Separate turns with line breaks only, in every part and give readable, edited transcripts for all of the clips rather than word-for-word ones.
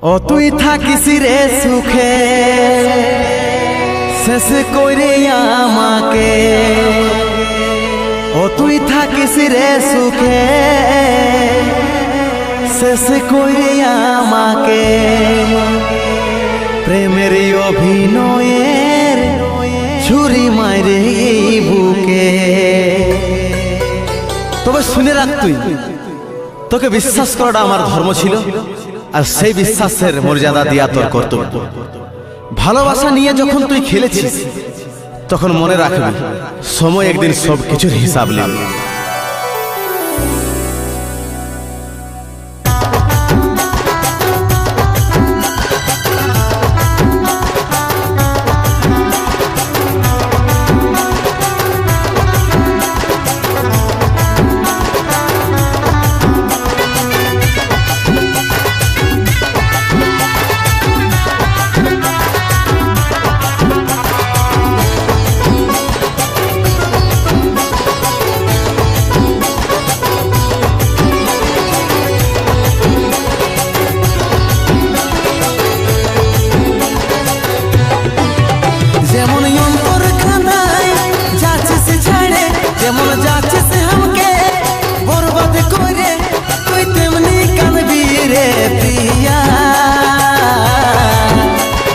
ও তুই থাকিস রে সুখে শেষ করে আমাকে, ও তুই থাকিস রে সুখে শেষ করে আমাকে, প্রেমের অভিনয়ের ছুরি মারে এই বুকে। তবে শুনে রাখ, তুই তোকে বিশ্বাস করাটা আমার ধর্ম ছিল, আর সেই বিশ্বাসের মর্যাদা দিয়া তোর কর্তব্য। ভালোবাসা নিয়ে যখন তুই খেলেছিস তখন মনে রাখবি সময় একদিন সব কিছুর হিসাব নেবে।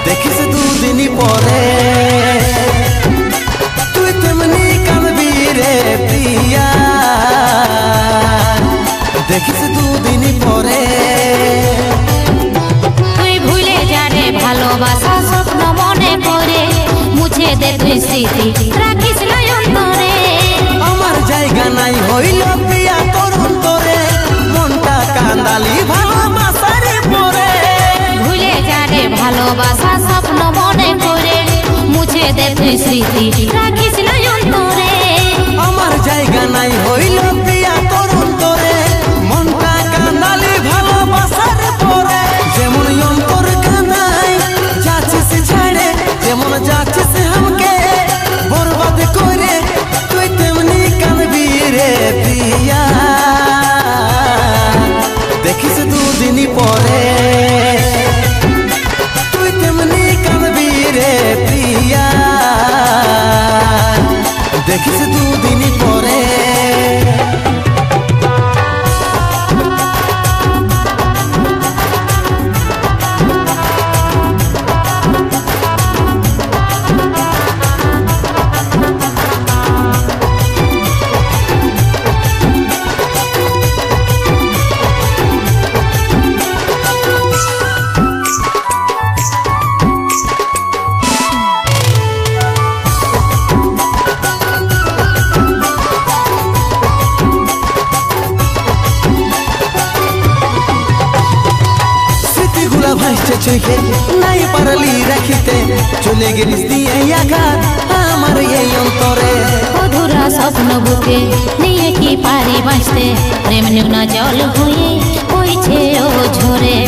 দেখিস দুদিন পরে তুই তেমনি কাঁদবি রে প্রিয়া, দেখিস দুদিন পরে।
তুই ভুলে যা রে ভালোবাসা স্বপ্ন মনে করে, মুছে দে তুই স্মৃতি রাখিস না অন্তরে।
আমার জায়গা নাই হইল প্রিয়া তোর অন্তরে, মনটা কান্দালি ভালোবাসার পরে।
ভুলে যা রে ভালোবাসা স্বপ্ন মনে করে, মুছে দে তুই স্মৃতি রাখিস না অন্তরে।
আমার জায়গা নাই হইল প্রিয়া তোর অন্তরে, মনটা কান্দালি ভালোবাসার পরে। যেমন অন্তর কান্দাই যাচ্ছিস ছাড়ে, যেমন যাচ্ছিস আমাকে বরবাদ করে, তুই তেমনি কাঁদবি রে প্রিয়া, দেখিস দুদিন পরে তুই তেমনি কাঁদবি রে প্রিয়া, দেখিস দুদিন পরে। ভাসছে চোখে নাই পারলি রাখিতে, চলে গেলিস দিয়ে আঘাত আমার এই অন্তরে।
অধুরা স্বপ্ন বুকে নিয়ে কি পারি বাঁচতে, প্রেম নোনা জল হয়ে বইছে ও ঝরে।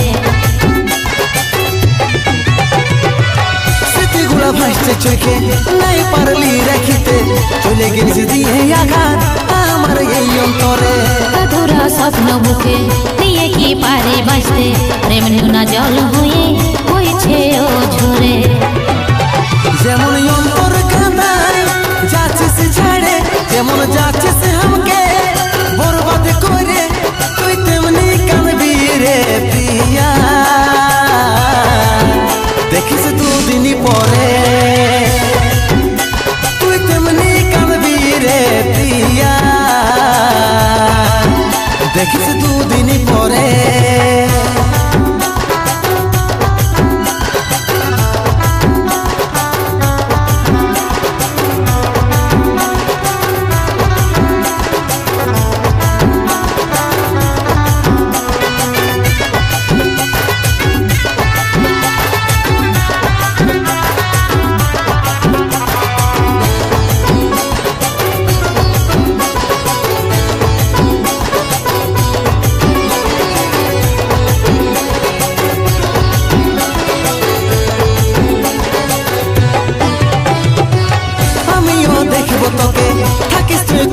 স্মৃতিগুলা ভাসছে চোখে নাই পারলি রাখিতে, চলে গেলিস দিয়ে আঘাত আমার এই অন্তরে।
অধুরা স্বপ্ন বুকে নিয়ে কি পারি বাঁচতে, প্রেম নোনা জল হয়ে বইছে ও ঝরে।
যেমন অন্তর কাঁদায় যাচ্ছিস ছাড়ে, যেমন যাচ্ছিস আমাকে বরবাদ করে, তুই তেমনি কাঁদবি রে প্রিয়া, দেখিস দুদিন পরে তুই তেমনি কাঁদবি রে প্রিয়া, দেখিস দুদিন পরে।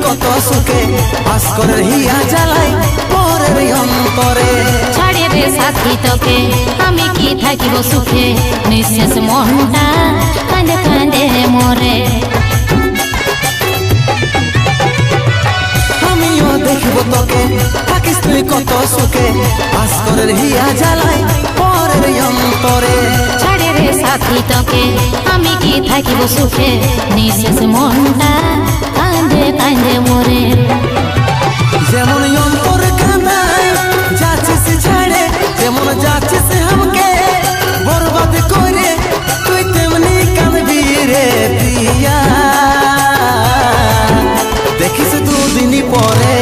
কত সুখে ভাস্করের হিয়া জ্বালাই পরের অন্তরে।
ছাড়ে রে সাথ সাথী তোকে আমি কি থাকিব সুখে নিঃশেষ মনটা কাঁদে কাঁদে মরে
আমিও দেখব তোকে থাকিস তুই কত সুখে ভাস্করের হিয়া জ্বালাই পরের অন্তরে
ছাড়ে রে সাথী তোকে আমি কি থাকিব সুখে নিঃশেষ মনটা কাঁদে কাঁদে মরে
যেমন অন্তর কাঁদায় যাচ্ছিস ছাড়ে যেমন যাচ্ছিস আমাকে বরবাদ করে তুই তেমনি কাঁদবি রে প্রিয়া দেখিস দুদিন পরে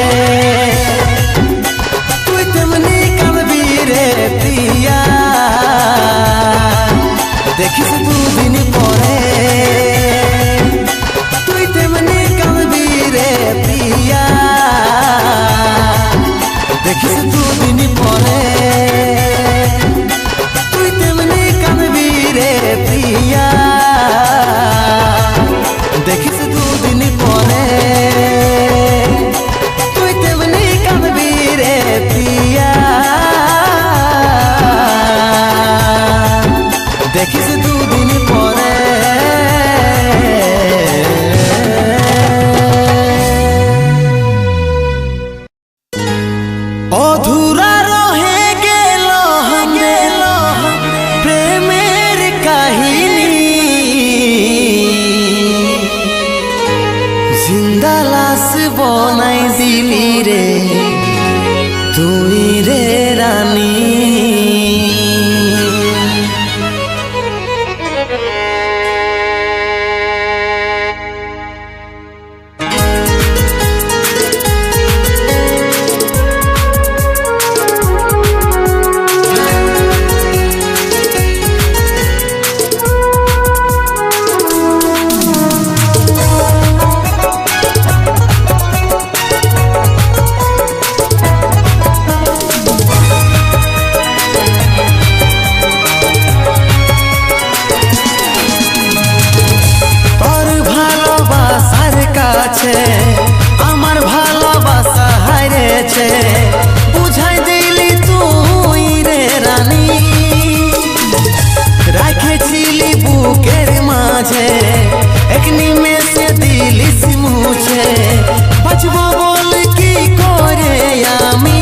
তুই তেমনি কাঁদবি রে প্রিয়া দেখিস দুদিন পরে তুই তেমনি কাঁদবি রে প্রিয়া দেখিস দুদিন পরে তুই তেমনি কাঁদবি রে প্রিয়া দেখিস দুদিন পরে তুই তেমনি কাঁদবি রে প্রিয়া দেখিস দুদিন পরে অধুরা রহে গেল প্রেমের কাহিনী জিন্দা লাশ বনাই দিলি রে তুই রে রানী আমার ভালোবাসা হারিয়েছে বুঝাই দিলি তুই রে রানী রাখেছিলি বুকের মাঝে এক নিমেষে দিলিস মুছে বাঁচব বল কি করে আমি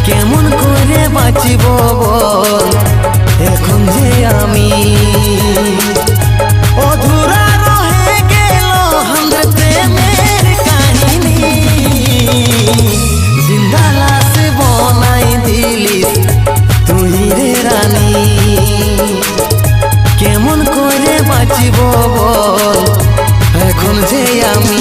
কেমন করে বাঁচিব বল এখন যে আমি অধুরা রহে গেল আমাদের প্রেমের কাহিনী জিন্দা লাশ বনাই দিলি তুই রে রানী কেমন করে বাঁচিব বল এখন যে আমি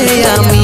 আমি।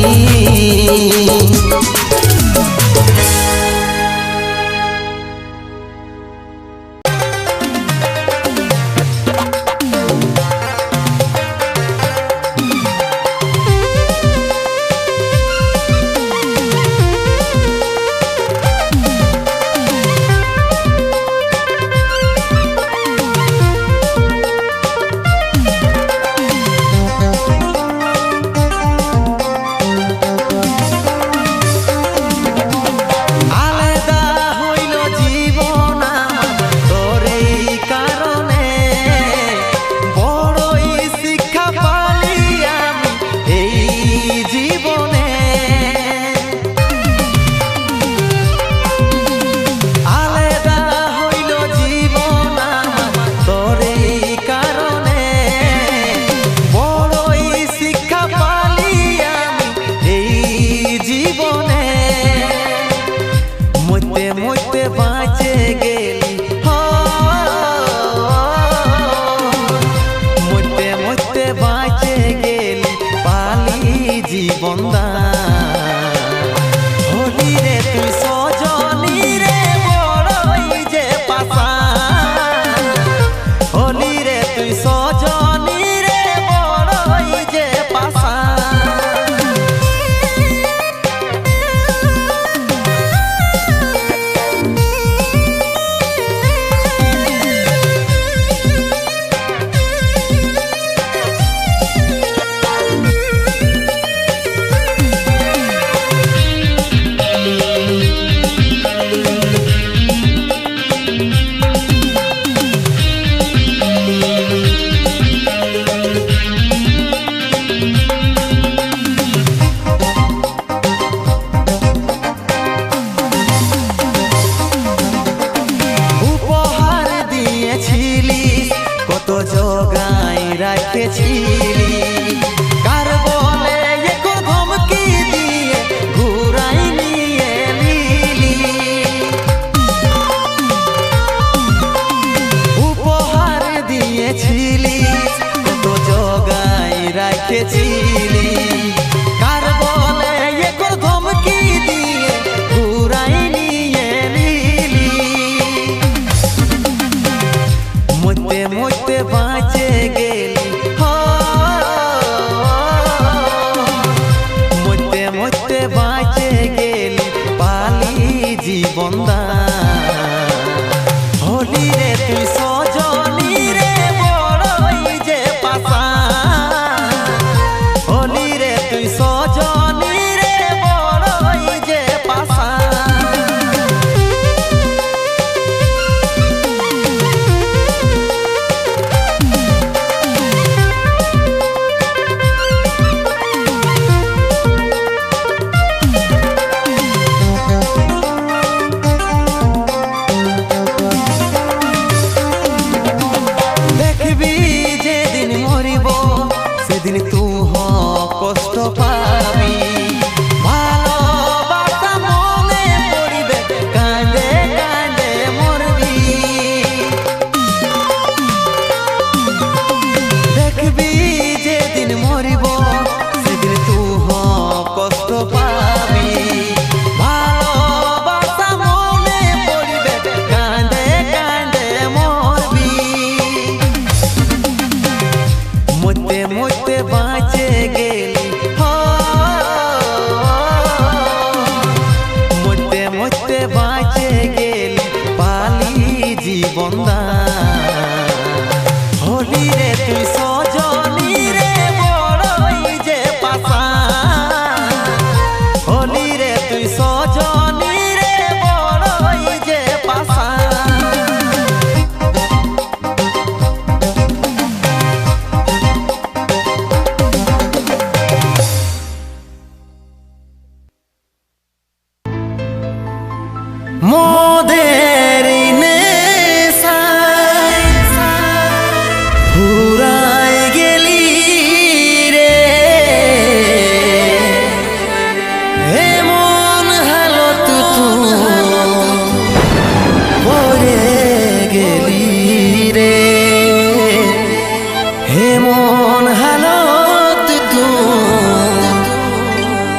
মরতে মরতে বাঁচে গেলি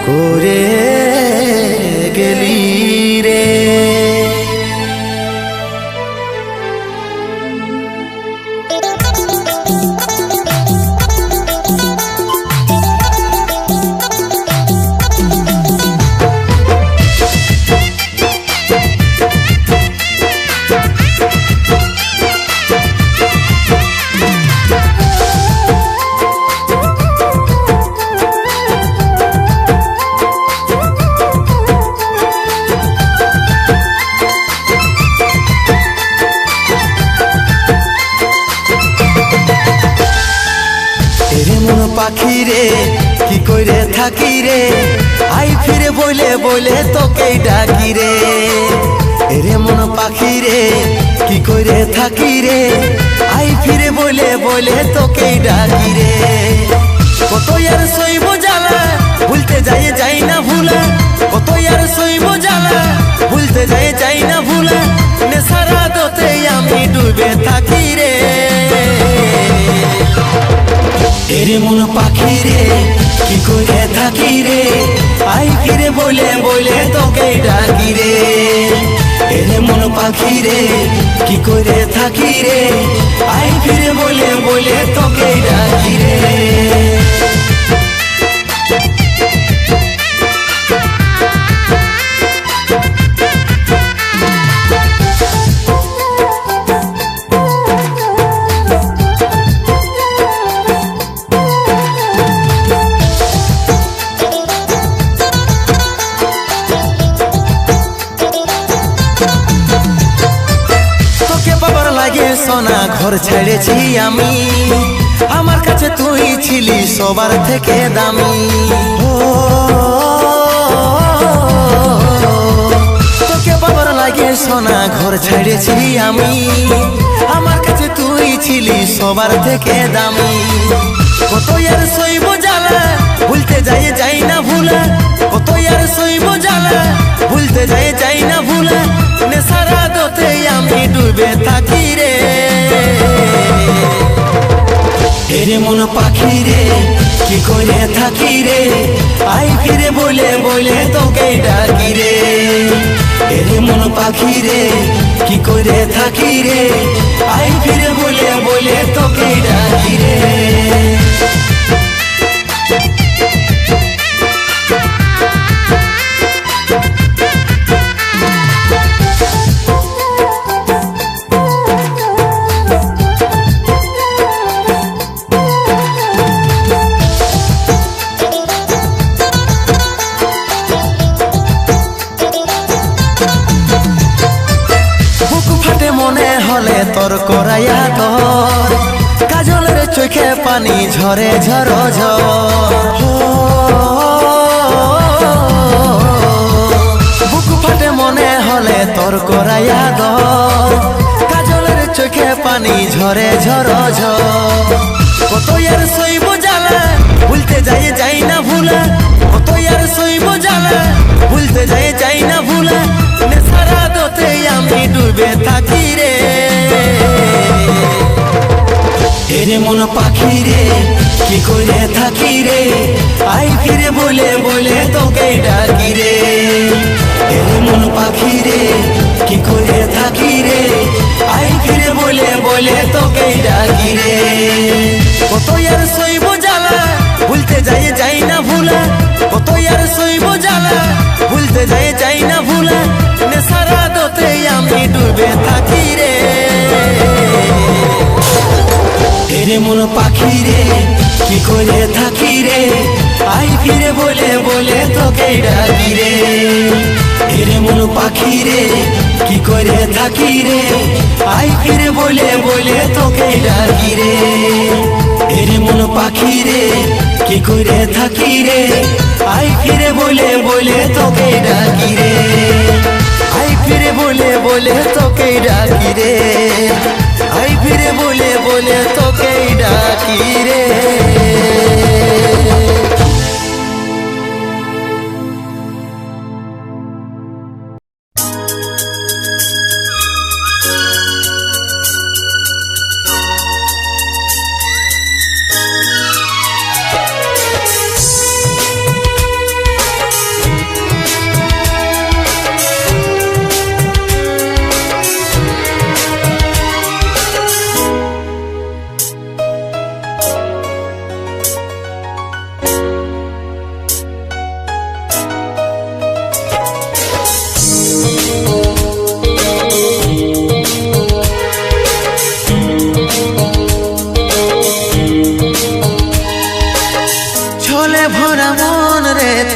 করে গেলি রে। পাখি রে কি করে থাকি রে, আই ফিরে বলে বলে তোকে ডাকি রে। এরে মন পাখি রে কি করে থাকি রে, আই ফিরে বলে বলে তোকে ডাকি রে। কত আর সইব জ্বালা ভুলতে যাই না ভুলা, কত আর সইব জ্বালা ভুলতে যাই না ভুলা, নেশারা দোতে আমি ডুবে থাকি রে। এরে মন পাখি রে কি করে থাকি রে, আই ফিরে বলে বলে তোকে ডাকি রে। এরে মন পাখি রে কি করে থাকি রে, আই ফিরে বলে বলে তোকে ডাকি রে। সোনা ঘর ছেড়েছি আমি, আমার কাছে তুই ছিলি সবার থেকে দামি। তোকে বাবার লাগে সোনা ঘর ছেড়েছি আমি, আমার কাছে তুই ছিলি সবার থেকে দামি। কত আর সইব জ্বালা ভুলতে যাই না ভুলা, কত আর সইব জ্বালা ভুলতে যাই না ভুলা, নেশারা দোতে আমি ডুবে থাকি রে। এরে মন পাখি রে কি করে থাকি রে, আই ফিরে বলে বলে তোকে ডাকি রে। এরে মন পাখি রে কি করে থাকি রে, আই ফিরে বলে বলে তোকে ডাকি রে। তোর করাইয়া তোর কাজলের চোখে পানি ঝরে ঝর ঝর, বুক ফাটে মনে হলে তোর করাইয়া তোর কাজলের চোখে পানি ঝরে ঝর ঝর। কত আর সইব জ্বালা ভুলতে যাই না ভুলা, কত আর সইব জ্বালা ভুলতে যাই না ভুলা, নেশারা দোতে আমি ডুবে থাকি রে। এরে মন পাখি রে কি করে থাকি রে, আই ফিরে বলে বলে তোকে ডাকি রে। এরে মন পাখি রে কি করে থাকি রে, আই ফিরে বলে বলে তোকে ডাকি রে। কত আর সইব জ্বালা ভুলতে যাই না ভুলা, কত আর সইব জ্বালা ভুলতে যাই না ভুলা, নেশারা দোতে আমি ডুবে থাকি রে। এরে মন পাখি রে কি করে থাকি রে, আই ফিরে বলে বলে তোকে ডাকি রে। এরে মন পাখি রে কি করে থাকি রে, আই ফিরে বলে বলে তোকে ডাকি রে। এরে মন পাখি রে কি করে থাকি রে, আই ফিরে বলে বলে তোকে ডাকি রে। আই ফিরে বলে বলে তোকে ডাকি রে, আই ফিরে বলে বলে তোকে ডাকি রে।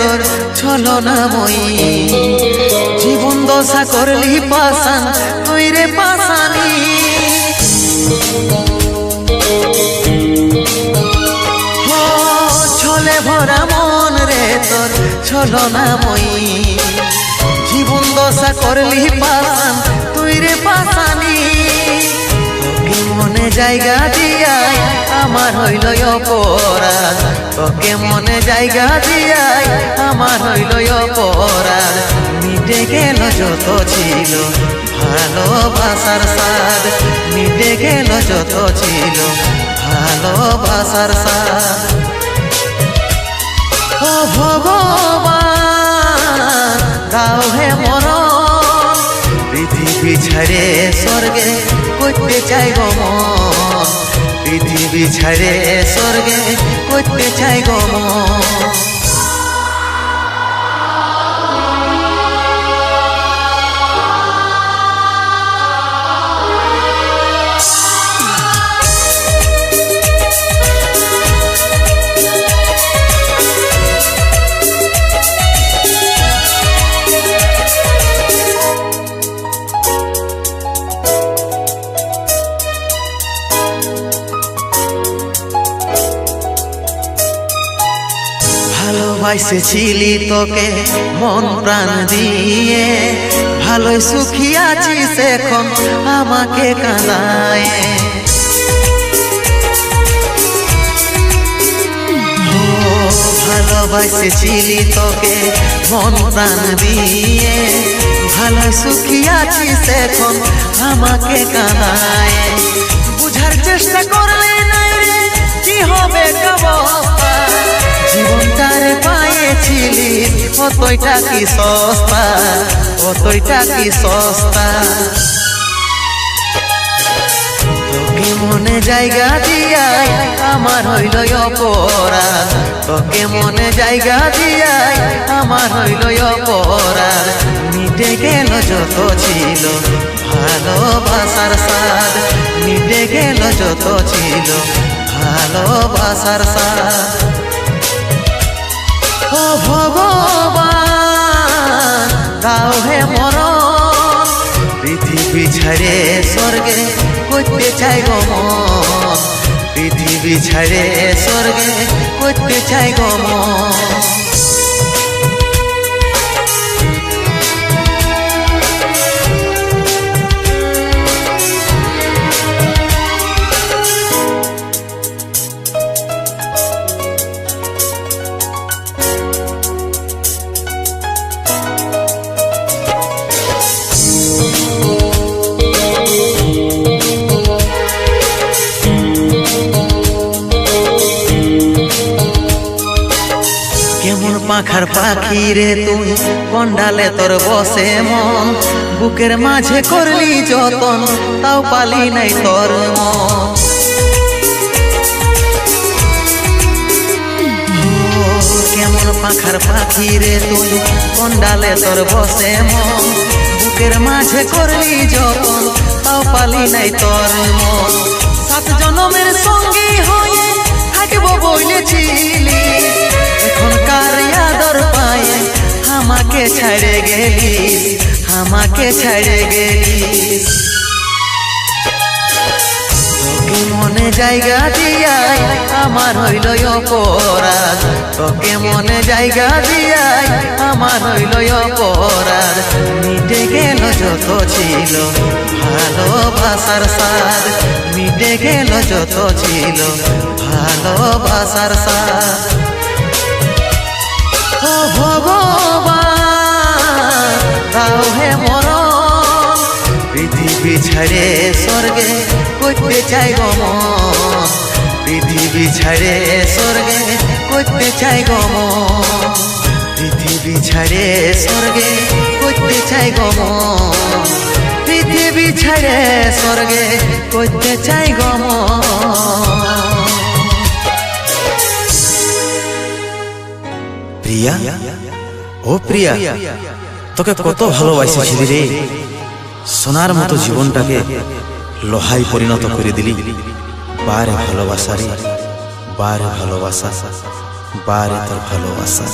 তোর ছলনাময়ী জীবন দশা করলি পাশান তুই রে পাশানি ছলে ভরা মন রে তোর ছলনাময়ী জীবন দশা করলি পাশান তুই রে পাশানি তোকে মনে জায়গা দিয়াই আমার হইল অপরাধ তোকে মনে জায়গা দিয়াই আমার হইল অপরাধ মিটে গেল যত ছিল ভালোবাসার স্বাদ মিটে গেল যত ছিল ভালোবাসার স্বাদ ও ভগবান দাও হে মরণ পৃথিবী ছেড়ে স্বর্গে করতে চাই গো মন পৃথিবী ছেড়ে স্বর্গে করতে চাই গো মন ভালোবাসেছিলি তোকে মন প্রাণ দিয়ে ভালোই সুখী আছিস এখন আমাকে কাঁদায় ভালোবাসেছিলি তোকে মন প্রাণ দিয়ে ভালোই সুখী আছিস এখন আমাকে কাঁদায় বুঝার চেষ্টা করলে না রে কি হবে অবস্থা জীবনটারে পাইছিলি অতইটা কি সস্তা অতইটা কি সস্তা তোকে মনে জায়গা দিয়াই আমার হইল অপরাধ তোকে মনে জায়গা দিয়াই আমার হইল অপরাধ মিটে গেল যত ছিল ভালোবাসার স্বাদ মিটে গেল যত ছিল ভালোবাসার স্বাদ ও ভগবান দাও হে মরণ পৃথিবী ছেড়ে স্বর্গে করতে চাই গো মন পৃথিবী ছেড়ে স্বর্গে করতে চাই গো মন কেমন পাখার পাখি রে তুই কন্ডালে তোর বসে মন বুকের মাঝে করলি যতন তাও পালি নাই তোর মন কেমন পাখার পাখি রে তুই কন্ডালে তোর বসে মন বুকের মাঝে করলি যতন তাও পালি নাই তোর মন সাত জনমের সঙ্গী হয়ে থাকবো বলেছিলি এখনকার আদর পায়ে আমাকে ছেড়ে গেলিস আমাকে ছেড়ে গেলিস তোকে মনে জায়গা দিয়াই আমার হইল অপরাধ তোকে মনে জায়গা দিয়াই আমার হইল অপরাধ মিটে গেল যত ছিল ভালোবাসার স্বাদ মিটে গেল যত ছিল ভালোবাসার স্বাদ ও ভগবান দাও হে মরণ পৃথিবী ছেড়ে স্বর্গে করতে চাই গো মন পৃথিবী ছেড়ে স্বর্গে করতে চাই গো মন পৃথিবী ছেড়ে স্বর্গে করতে চাই গো মন পৃথিবী ছেড়ে স্বর্গে করতে চাই গো মন
প্রিয়া ও প্রিয়া তোকে কত ভালোবাসেছিলি রে সোনার মতো জীবনটাকে লোহায় পরিণত করে দিলি বারে ভালোবাসা রে বারে ভালোবাসা বারে তোর ভালোবাসা